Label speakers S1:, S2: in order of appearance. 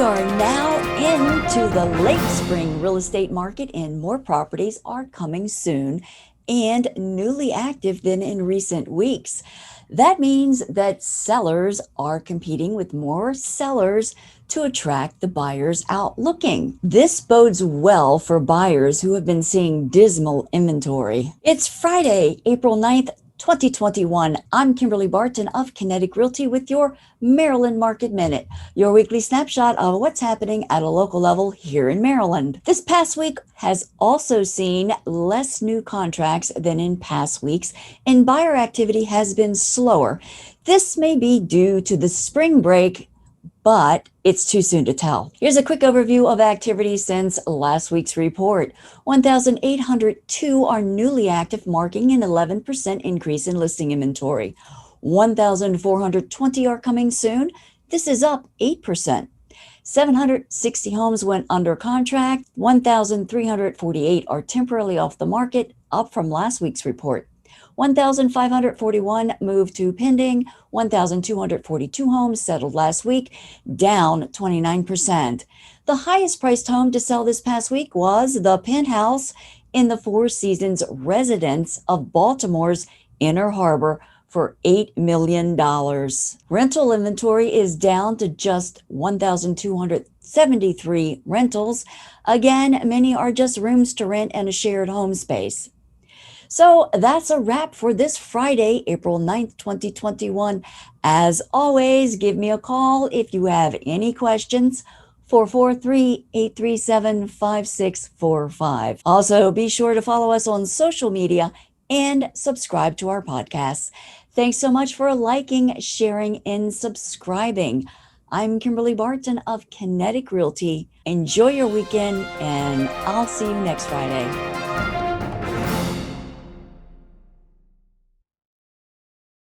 S1: We are now into the late spring real estate market, and more properties are coming soon and newly active than in recent weeks. That means that sellers are competing with more sellers to attract the buyers out looking. This bodes well for buyers who have been seeing dismal inventory. It's Friday, April 9th, 2021. I'm Kimberly Barton of Kinetic Realty with your Maryland Market Minute, your weekly snapshot of what's happening at a local level here in Maryland. This past week has also seen less new contracts than in past weeks, and buyer activity has been slower. This may be due to the spring break, but it's too soon to tell. Here's a quick overview of activity since last week's report. 1,802 are newly active, marking an 11% increase in listing inventory. 1,420 are coming soon. This is up 8%. 760 homes went under contract. 1,348 are temporarily off the market, up from last week's report. 1,541 moved to pending. 1,242 homes settled last week, down 29%. The highest priced home to sell this past week was the penthouse in the Four Seasons residence of Baltimore's Inner Harbor for $8 million. Rental inventory is down to just 1,273 rentals. Again, many are just rooms to rent and a shared home space. So that's a wrap for this Friday, April 9th, 2021. As always, give me a call if you have any questions. 443-837-5645. Also, be sure to follow us on social media and subscribe to our podcasts. Thanks so much for liking, sharing, and subscribing. I'm Kimberly Barton of Kinetic Realty. Enjoy your weekend, and I'll see you next Friday.